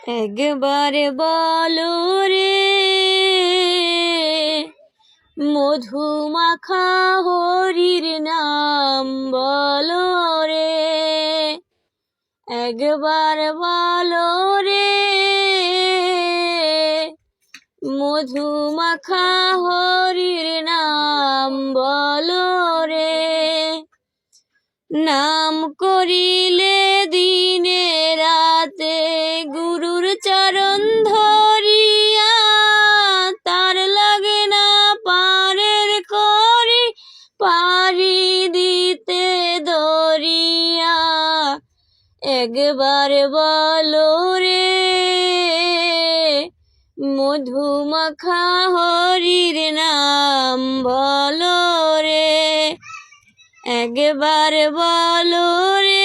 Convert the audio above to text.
একবার বলো রে মধুমাখা হরির নাম বলো রে, একবার বলো রে মধুমাখা হরির নাম বলো রে। নাম করিলে দিনে রাতে গুরুর চরণ ধরিয়া, তার লাগে না পারের করি পারি দিতে দরিয়া। একবার বলো রে মধুমাখা হরির নাম বলো রে, একবার বলো রে